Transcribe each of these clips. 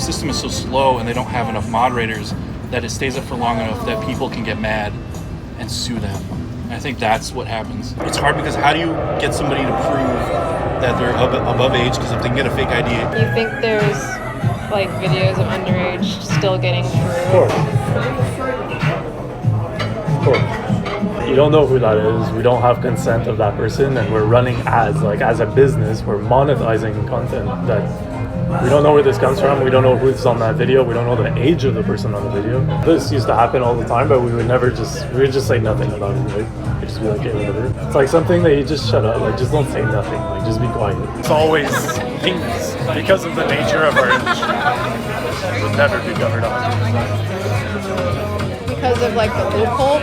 system is so slow and they don't have enough moderators that it stays up for long enough that people can get mad and sue them. And I think that's what happens. It's hard because how do you get somebody to prove that they're above age? Because if they can get a fake ID... You think there's like videos of underage still getting through? Of course. You don't know who that is. We don't have consent of that person, and we're running ads. Like, as a business, we're monetizing content that we don't know where this comes from. We don't know who's on that video. We don't know the age of the person on the video. This used to happen all the time, but we would just say nothing about it, right? We'd just be like, hey, whatever. It's like something that you just shut up, like, just don't say nothing, like, just be quiet. It's always things, because of the nature of our industry, it would never be covered up. Because of like the loophole?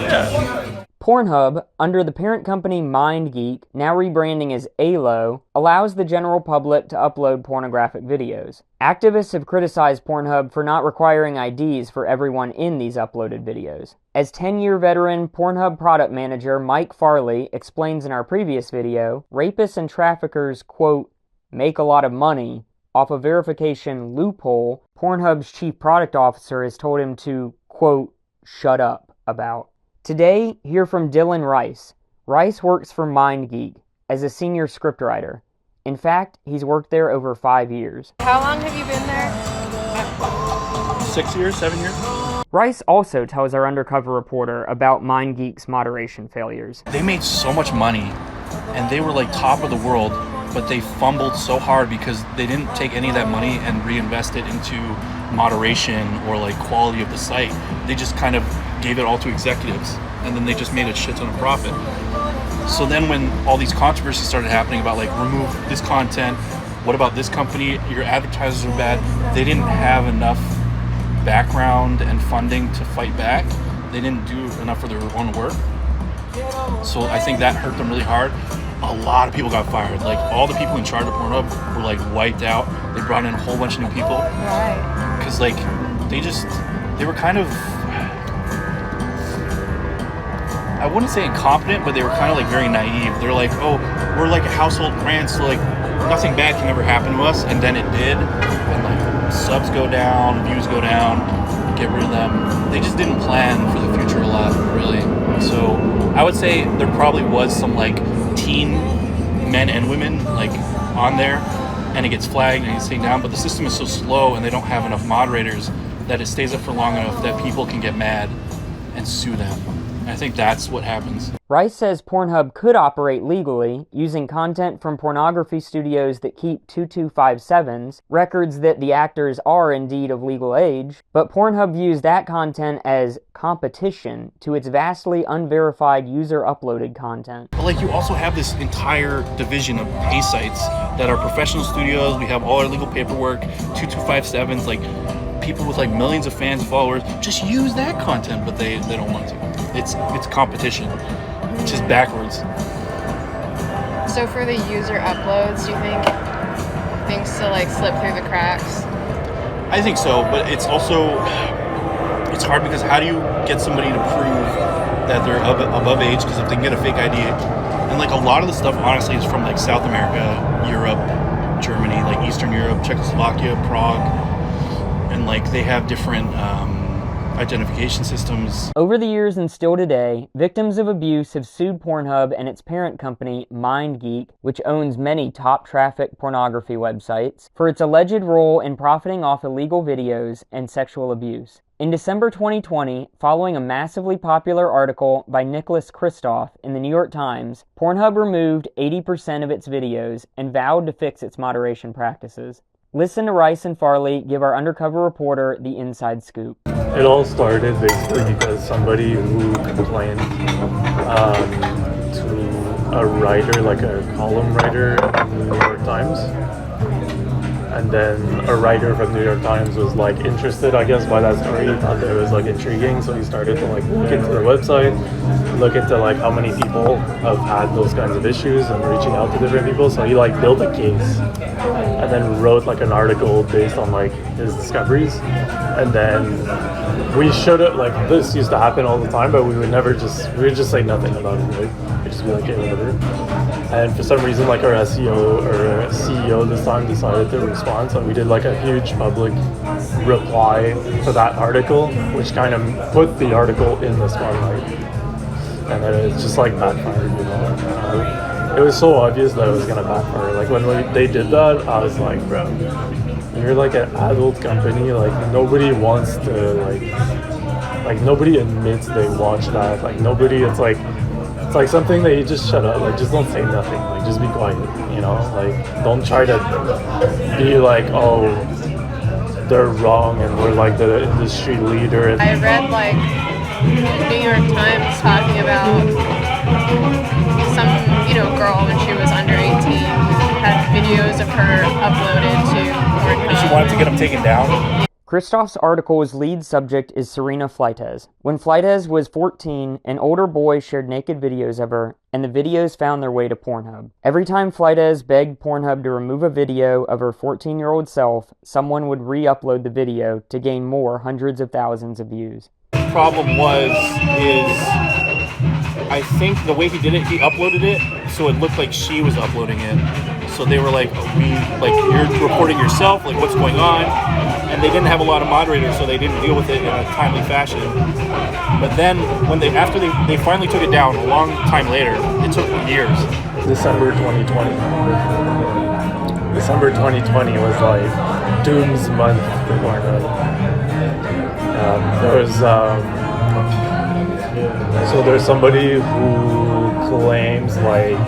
Yeah. Pornhub, under the parent company MindGeek, now rebranding as ALO, allows the general public to upload pornographic videos. Activists have criticized Pornhub for not requiring IDs for everyone in these uploaded videos. As 10-year veteran Pornhub product manager Mike Farley explains in our previous video, rapists and traffickers, quote, make a lot of money off a verification loophole Pornhub's chief product officer has told him to, quote, shut up about. Today, hear from Dylan Rice. Rice works for MindGeek as a senior scriptwriter. In fact, he's worked there over 5 years. How long have you been there? 6 years, 7 years? Rice also tells our undercover reporter about MindGeek's moderation failures. They made so much money, and they were like top of the world, but they fumbled so hard because they didn't take any of that money and reinvest it into moderation or like quality of the site. They just kind of gave it all to executives, and then they just made a shit ton of profit. So then when all these controversies started happening about like, remove this content, what about this company, your advertisers are bad, they didn't have enough background and funding to fight back. They didn't do enough for their own work. So I think that hurt them really hard. A lot of people got fired. Like, all the people in charge of Pornhub were like wiped out. They brought in a whole bunch of new people. Right. Because like they were kind of, I wouldn't say incompetent, but they were kind of like very naive. They're like, oh, we're like a household brand, so like nothing bad can ever happen to us. And then it did, and like subs go down, views go down, get rid of them. They just didn't plan for the future a lot, really. So I would say there probably was some like teen men and women like on there, and it gets flagged and it gets taken down, but the system is so slow and they don't have enough moderators that it stays up for long enough that people can get mad and sue them. And I think that's what happens. Rice says Pornhub could operate legally using content from pornography studios that keep 2257s, records that the actors are indeed of legal age, but Pornhub views that content as competition to its vastly unverified user-uploaded content. But like, you also have this entire division of pay sites that are professional studios. We have all our legal paperwork, 2257s, like people with like millions of fans, followers, just use that content, but they don't want to. It's competition, which is backwards. So for the user uploads, do you think things still like slip through the cracks? I think so, but it's also, it's hard because how do you get somebody to prove that they're above age? Because if they can get a fake ID, and like a lot of the stuff honestly is from like South America, Europe, Germany, like Eastern Europe, Czechoslovakia, Prague, and like they have different identification systems. Over the years and still today, victims of abuse have sued Pornhub and its parent company, MindGeek, which owns many top traffic pornography websites, for its alleged role in profiting off illegal videos and sexual abuse. In December 2020, following a massively popular article by Nicholas Kristof in the New York Times, Pornhub removed 80% of its videos and vowed to fix its moderation practices. Listen to Rice and Farley give our undercover reporter the inside scoop. It all started basically because somebody who complained to a writer, like a column writer in the New York Times. And then a writer from the New York Times was like interested, I guess, by that story. He thought that it was like intriguing, so he started to like look into their website, look into like how many people have had those kinds of issues and reaching out to different people. So he like built a case and then wrote like an article based on like his discoveries. And then we should have, like, this used to happen all the time, but we would just say nothing about it, right? We'd just be like, hey, whatever. And for some reason, like, our SEO or CEO this time decided to respond response, and we did like a huge public reply to that article, which kind of put the article in the spotlight. And then it's just like backfired, you know. It was so obvious that it was gonna backfire. Like when they did that, I was like, bro, you're like an adult company. Like nobody wants to like nobody admits they watch that. Like nobody. It's like something that you just shut up. Like just don't say nothing. Like just be quiet. You know. Like don't try to be like, oh, they're wrong and we're like the industry leader. I read like New York Times talking about some, girl when she was under 18 had videos of her uploaded to Pornhub. And she wanted to get them taken down. Christoph's article's lead subject is Serena Fleites. When Fleites was 14, an older boy shared naked videos of her, and the videos found their way to Pornhub. Every time Fleites begged Pornhub to remove a video of her 14-year-old self, someone would re-upload the video to gain more hundreds of thousands of views. The problem is I think the way he did it, he uploaded it so it looked like she was uploading it. So they were like, you're reporting yourself, like what's going on? And they didn't have a lot of moderators, so they didn't deal with it in a timely fashion. But then after they finally took it down a long time later, it took years. December 2020. December 2020 was like Doom's month for Pornhub. There's somebody who claims like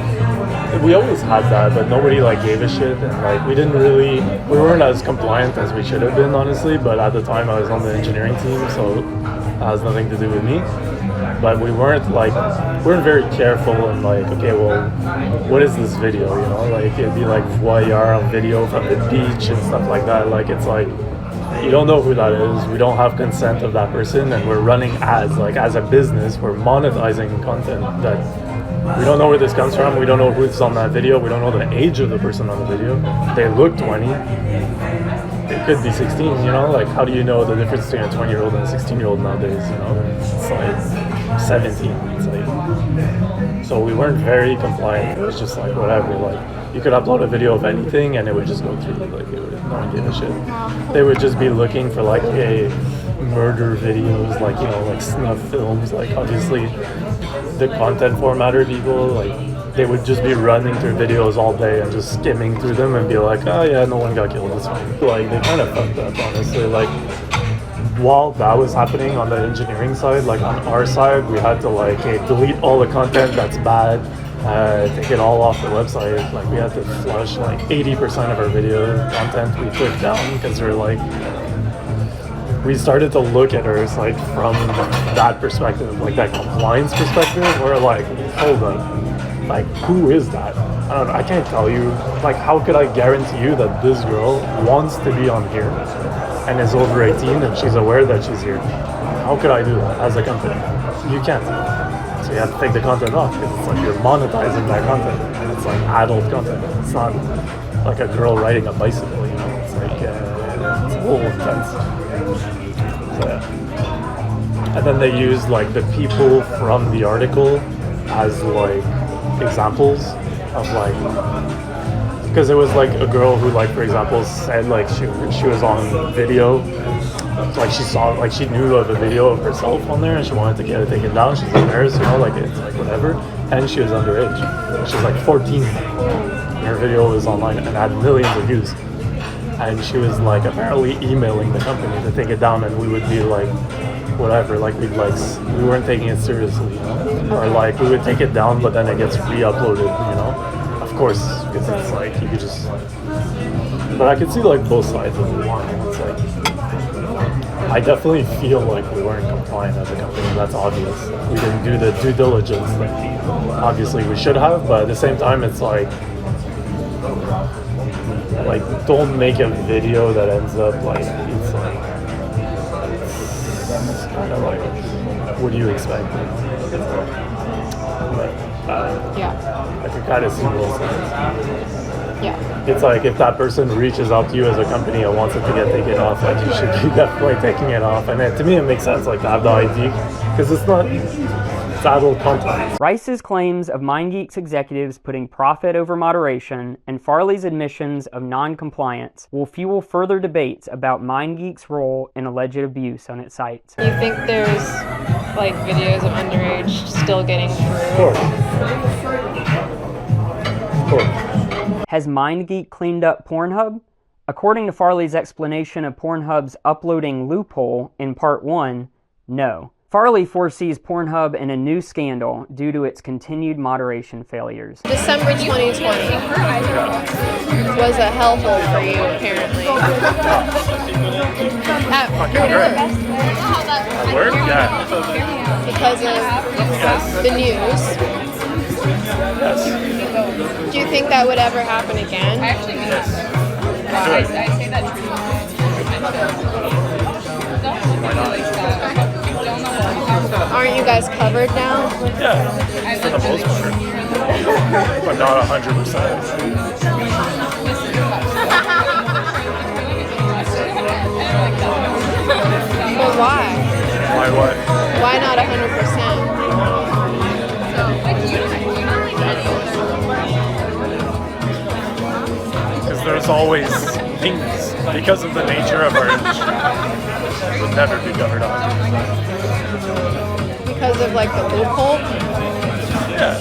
we always had that, but nobody like gave a shit, and like we weren't as compliant as we should have been, honestly. But at the time, I was on the engineering team, so it has nothing to do with me. But we weren't very careful and like, okay, well, what is this video? You know, like it'd be like voyeur video from the beach and stuff like that. Like it's like, you don't know who that is. We don't have consent of that person, and we're running ads. Like as a business, we're monetizing content that we don't know where this comes from. We don't know who's on that video. We don't know the age of the person on the video. They look 20. They could be 16. You know, like how do you know the difference between a 20-year-old and a 16-year-old nowadays? You know, it's like 17. It's like, so we weren't very compliant. It was just like whatever. Like you could upload a video of anything and it would just go through. Like no one gave a shit. They would just be looking for like murder videos, like like snuff films. Like obviously the content formatter people, like they would just be running through videos all day and just skimming through them and be like, oh yeah, no one got killed this week. Like they kind of fucked up, honestly. Like while that was happening on the engineering side, like on our side, we had to like delete all the content that's bad. Take it all off the website. Like we had to flush like 80% of our video content we took down because we started to look at our site from that perspective, like that compliance perspective. We're like, hold on, like who is that? I don't know. I can't tell you. Like how could I guarantee you that this girl wants to be on here and is over 18 and she's aware that she's here? How could I do that as a company? You can't. So you have to take the content off because it's like you're monetizing that content, and it's like adult content. It's not like a girl riding a bicycle, you know. It's like it's a little intense. So, yeah. And then they use like the people from the article as like examples of like, because it was like a girl who like, for example, said like she was on video. Like she saw, like she knew of a video of herself on there and she wanted to get it taken down. She's embarrassed, you know, like it's like whatever. And she was underage. She's like 14. Her video was online and had millions of views. And she was like apparently emailing the company to take it down, and we would be like, whatever, like we weren't taking it seriously, you know? Or like we would take it down, but then it gets re-uploaded, you know? Of course, because it's like you could just. But I could see like both sides of the line. It's like. I definitely feel like we weren't compliant as a company. That's obvious. We didn't do the due diligence that obviously we should have, but at the same time, it's like don't make a video that ends up like it's kind of like what do you expect? You know? But Yeah. I can kind of see both sides. Yeah. It's like if that person reaches out to you as a company and wants it to get taken off, like you should be definitely taking it off. And to me, it makes sense like to have the ID because it's not. It's adult content. Rice's claims of MindGeek's executives putting profit over moderation and Farley's admissions of non-compliance will fuel further debates about MindGeek's role in alleged abuse on its sites. You think there's like videos of underage still getting Of through? course. Of course. Has MindGeek cleaned up Pornhub? According to Farley's explanation of Pornhub's uploading loophole in part 1, no. Farley foresees Pornhub in a new scandal due to its continued moderation failures. December 2020 was a hellhole for you, apparently. At Where? Yeah. because of the news. Yes. Do you think that would ever happen again? Aren't you guys covered now? Yeah. For the most part. But not 100%. But why? Why what? Why not 100%? Because there's always things, because of the nature of our industry, that would never be covered up. Because of like the loophole? Yeah.